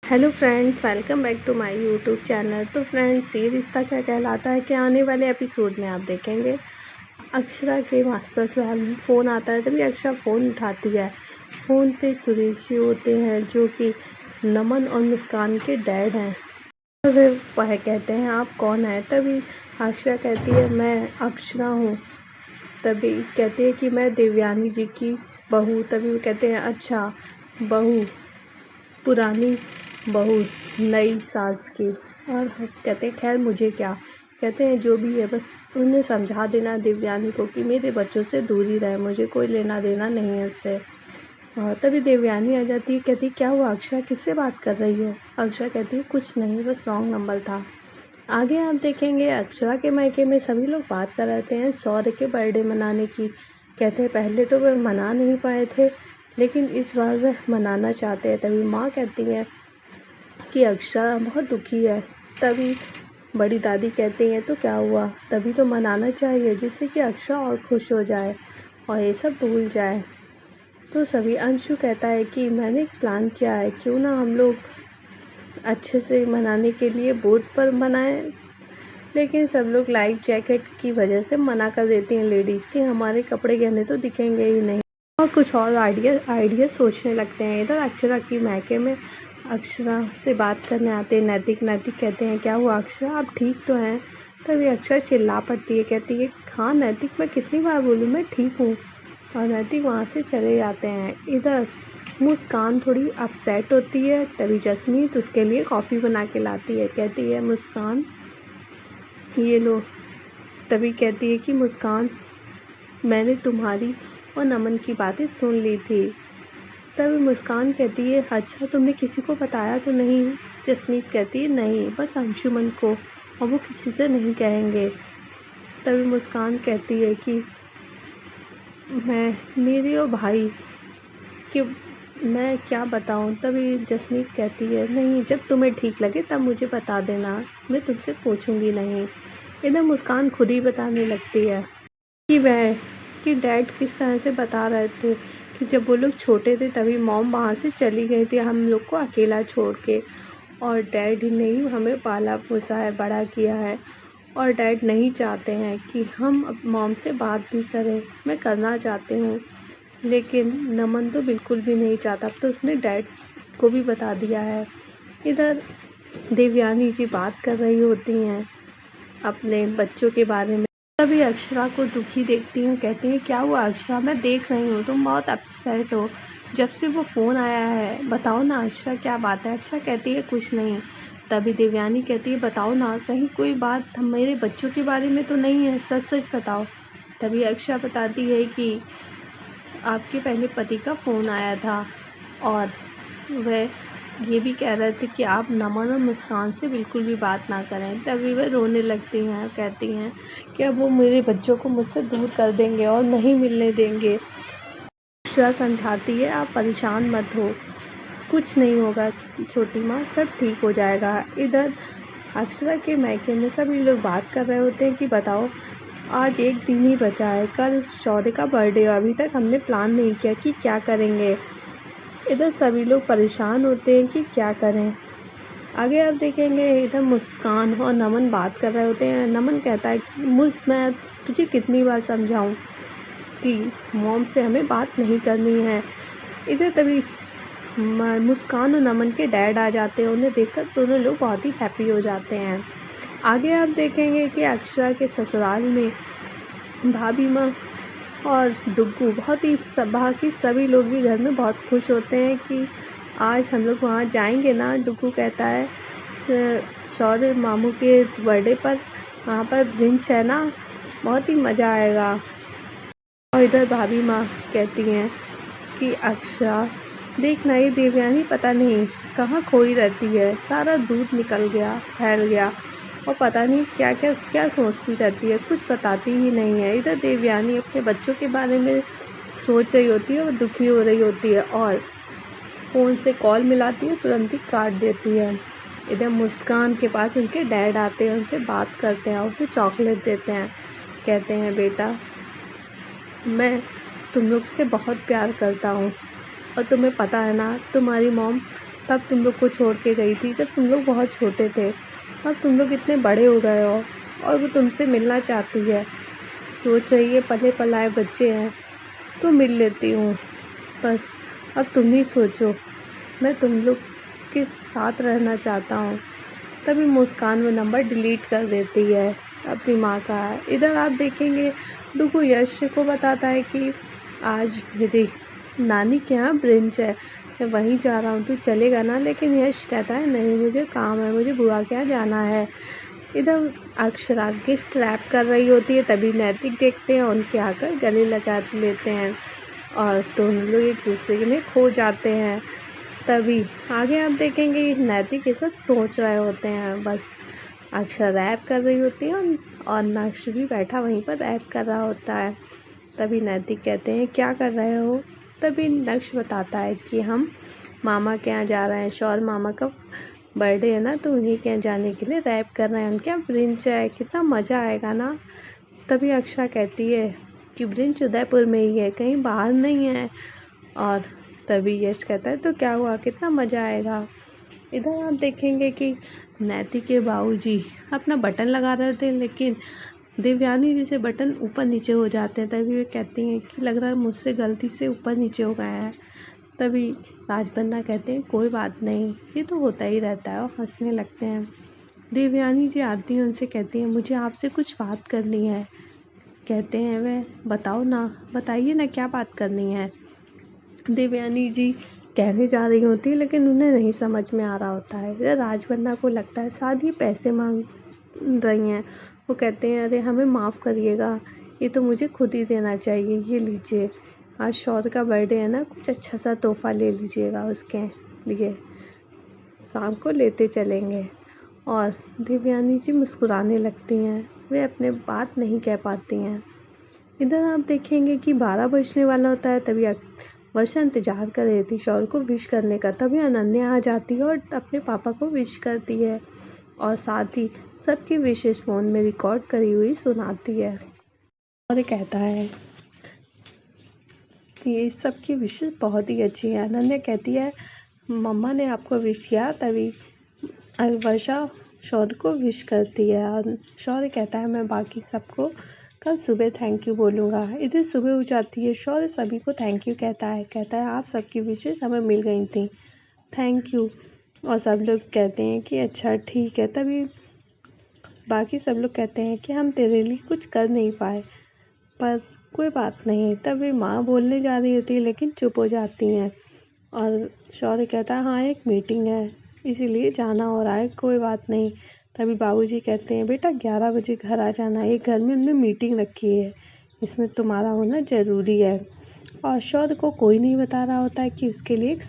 Hello friends, welcome back to my YouTube channel. तो friends, ये रिश्ता क्या कहलाता है कि आने वाले एपिसोड में आप देखेंगे अक्षरा के मास्टर से फ़ोन आता है। तभी अक्षरा फ़ोन उठाती है। फ़ोन पे सुरेश जी होते हैं जो कि नमन और मुस्कान के डैड हैं। और वह कहते हैं आप कौन हैं। तभी अक्षरा कहती है मैं अक्षरा हूँ। तभी कहती है कि मैं देवयानी जी की बहू। तभी वो कहते हैं अच्छा, बहू, पुरानी बहू नई सास की। और कहते हैं खैर मुझे क्या। कहते हैं जो भी है बस उन्हें समझा देना देवयानी को कि मेरे बच्चों से दूर ही रहे, मुझे कोई लेना देना नहीं है उससे। और तभी देवयानी आ जाती है, कहती क्या हुआ अक्षरा, किससे बात कर रही हो। अक्षरा कहती है कुछ नहीं, बस रॉन्ग नंबर था। आगे आप देखेंगे अक्षरा के मायके में सभी लोग बात कर रहे हैं सौर्य के बर्थडे मनाने की। कहते हैं पहले तो वह मना नहीं पाए थे, लेकिन इस बार वह मनाना चाहते हैं। तभी माँ कहती है कि अक्षरा बहुत दुखी है। तभी बड़ी दादी कहती हैं तो क्या हुआ, तभी तो मनाना चाहिए जिससे कि अक्षरा और खुश हो जाए और ये सब भूल जाए। तो सभी अंशु कहता है कि मैंने एक प्लान किया है, क्यों ना हम लोग अच्छे से मनाने के लिए बोट पर मनाएं। लेकिन सब लोग लाइफ जैकेट की वजह से मना कर देती हैं लेडीज़ कि हमारे कपड़े गहने तो दिखेंगे ही नहीं। और कुछ और आइडिया सोचने लगते हैं। इधर अक्षरा की मायके में अक्षरा से बात करने आते हैं नैतिक। कहते हैं क्या हुआ अक्षरा, आप ठीक तो हैं। तभी अक्षरा चिल्ला पड़ती है, कहती है हाँ नैतिक, मैं कितनी बार बोलूँ मैं ठीक हूँ। और नैतिक वहाँ से चले जाते हैं। इधर मुस्कान थोड़ी अपसेट होती है। तभी जसमीत उसके लिए कॉफ़ी बना के लाती है। कहती है मुस्कान ये लो। तभी कहती है कि मुस्कान मैंने तुम्हारी और नमन की बातें सुन ली थी। तभी मुस्कान कहती है अच्छा, तुमने किसी को बताया तो नहीं। जसमीत कहती है नहीं, बस अंशुमन को, और वो किसी से नहीं कहेंगे। तभी मुस्कान कहती है कि मैं मेरे और भाई कि मैं क्या बताऊं। तभी जसमीत कहती है नहीं, जब तुम्हें ठीक लगे तब मुझे बता देना, मैं तुमसे पूछूंगी नहीं। इधर मुस्कान खुद ही बताने लगती है कि डैड किस तरह से बता रहे थे कि जब वो लोग छोटे थे तभी मॉम वहाँ से चली गई थी हम लोग को अकेला छोड़ के, और डैड ने ही हमें पाला पोसा है, बड़ा किया है। और डैड नहीं चाहते हैं कि हम अब मॉम से बात भी करें। मैं करना चाहती हूँ, लेकिन नमन तो बिल्कुल भी नहीं चाहता। तो उसने डैड को भी बता दिया है। इधर देवयानी जी बात कर रही होती हैं अपने बच्चों के बारे में। तभी अक्षरा को दुखी देखती हूँ। कहती है क्या हुआ अक्षरा, मैं देख रही हूँ तुम बहुत अपसेट हो जब से वो फ़ोन आया है। बताओ ना अक्षरा क्या बात है। अक्षरा कहती है कुछ नहीं। तभी देवयानी कहती है बताओ ना, कहीं कोई बात मेरे बच्चों के बारे में तो नहीं है, सच सच बताओ। तभी अक्षरा बताती है कि आपके पहले पति का फ़ोन आया था और वह ये भी कह रहे थे कि आप नमन और मुस्कान से बिल्कुल भी बात ना करें। तभी वह रोने लगती हैं, कहती हैं कि अब वो मेरे बच्चों को मुझसे दूर कर देंगे और नहीं मिलने देंगे। अक्षरा समझाती है आप परेशान मत हो, कुछ नहीं होगा छोटी माँ, सब ठीक हो जाएगा। इधर अक्षरा के मायके में सभी लोग बात कर रहे होते हैं कि बताओ आज एक दिन ही बचा है, कल शौर्य का बर्थडे है, अभी तक हमने प्लान नहीं किया कि क्या करेंगे। इधर सभी लोग परेशान होते हैं कि क्या करें। आगे आप देखेंगे इधर मुस्कान और नमन बात कर रहे होते हैं। नमन कहता है कि मैं तुझे कितनी बार समझाऊं कि मॉम से हमें बात नहीं करनी है। इधर तभी मुस्कान और नमन के डैड आ जाते हैं। उन्हें देखकर दोनों लोग बहुत ही हैप्पी हो जाते हैं। आगे आप देखेंगे कि अक्षरा के ससुराल में भाभी माँ और डुग्गू बहुत ही बाकी सभी लोग भी घर में बहुत खुश होते हैं कि आज हम लोग वहाँ जाएंगे ना। डुग्गू कहता है शौर्य मामू के बर्थडे पर वहाँ पर ब्रिंच है ना, बहुत ही मज़ा आएगा। और इधर भाभी माँ कहती हैं कि अक्षरा देखना, ये देवयानी पता नहीं कहाँ खोई रहती है, सारा दूध निकल गया, फैल गया, और पता नहीं क्या क्या क्या सोचती रहती है, कुछ बताती ही नहीं है। इधर देवयानी अपने बच्चों के बारे में सोच रही होती है और दुखी हो रही होती है, और फ़ोन से कॉल मिलाती है तुरंत ही काट देती है। इधर मुस्कान के पास उनके डैड आते हैं, उनसे बात करते हैं, उसे चॉकलेट देते हैं। कहते हैं बेटा मैं तुम लोग से बहुत प्यार करता हूँ, और तुम्हें पता है ना तुम्हारी मॉम तब तुम लोग को छोड़ के गई थी जब तुम लोग बहुत छोटे थे। अब तुम लोग इतने बड़े हो गए हो और वो तुमसे मिलना चाहती है। सोच रही है पले पलाए बच्चे हैं तो मिल लेती हूँ, बस अब तुम ही सोचो, मैं तुम लोग के साथ रहना चाहता हूँ। तभी मुस्कान वो नंबर डिलीट कर देती है अपनी माँ का। इधर आप देखेंगे डुगू यश को बताता है कि आज मेरी नानी के यहाँ ब्रंच है, मैं वहीं जा रहा हूँ, तू चलेगा ना? लेकिन यश कहता है नहीं, मुझे काम है, मुझे बुआ के यहाँ जाना है। इधर अक्षरा गिफ्ट रैप कर रही होती है, तभी नैतिक देखते हैं, उनके आकर गले लगा लेते हैं और दोनों लोग एक दूसरे में खो जाते हैं। तभी आगे आप देखेंगे नैतिक ये सब सोच रहे होते हैं, बस अक्षरा रैप कर रही होती है और नक्श भी बैठा वहीं पर रैप कर रहा होता है। तभी नैतिक कहते हैं क्या कर रहे हो? तभी नक्श बताता है कि हम मामा के यहाँ जा रहे हैं, शौर मामा का बर्थडे है ना, तो उन्हीं के यहाँ जाने के लिए रैप कर रहे हैं, उनके यहाँ ब्रिंच है, कितना मज़ा आएगा ना। तभी अक्षरा कहती है कि ब्रिंच उदयपुर में ही है, कहीं बाहर नहीं है। और तभी यश कहता है तो क्या हुआ, कितना मज़ा आएगा। इधर आप देखेंगे कि नैतिक के बाबूजी अपना बटन लगा रहे थे, लेकिन देवयानी जी से बटन ऊपर नीचे हो जाते हैं। तभी वे कहती हैं कि लग रहा है मुझसे गलती से ऊपर नीचे हो गया है। तभी राजबन्ना कहते हैं कोई बात नहीं, ये तो होता ही रहता है, और हंसने लगते हैं। देवयानी जी आती हैं, उनसे कहती हैं मुझे आपसे कुछ बात करनी है। कहते हैं वह बताओ ना, बताइए ना क्या बात करनी है। देवयानी जी कहने जा रही होती है, लेकिन उन्हें नहीं समझ में आ रहा होता है। राजबन्ना को लगता है शायद ये पैसे मांग रही हैं। वो कहते हैं अरे हमें माफ़ करिएगा, ये तो मुझे खुद ही देना चाहिए, ये लीजिए, आज शौर्य का बर्थडे है ना, कुछ अच्छा सा तोहफा ले लीजिएगा उसके लिए, शाम को लेते चलेंगे। और देवयानी जी मुस्कुराने लगती हैं, वे अपने बात नहीं कह पाती हैं। इधर आप देखेंगे कि 12 बजने वाला होता है, तभी वर्षा इंतजार कर रही थी शौर्य को विश करने का। तभी अनन्या आ जाती है और अपने पापा को विश करती है और साथ ही सबकी विशेष फ़ोन में रिकॉर्ड करी हुई सुनाती है और कहता है कि ये सबकी विशेष बहुत ही अच्छी है। अनन्या कहती है मम्मा ने आपको विश किया। तभी वर्षा शौर्य को विश करती है और शौर्य कहता है मैं बाकी सबको कल सुबह थैंक यू बोलूँगा। इधर सुबह हो जाती है, शौर्य सभी को थैंक यू कहता है आप सबकी विशेष हमें मिल गई थी, थैंक यू। और सब लोग कहते हैं कि अच्छा ठीक है। तभी बाकी सब लोग कहते हैं कि हम तेरे लिए कुछ कर नहीं पाए, पर कोई बात नहीं। तभी माँ बोलने जा रही होती है, लेकिन चुप हो जाती हैं और शौर्य कहता है हाँ एक मीटिंग है, इसीलिए जाना हो रहा है, कोई बात नहीं। तभी बाबूजी कहते हैं बेटा 11 बजे घर आ जाना, एक घर में उन्होंने मीटिंग रखी है, इसमें तुम्हारा होना ज़रूरी है। और शौर्य को कोई नहीं बता रहा होता है कि उसके लिए एक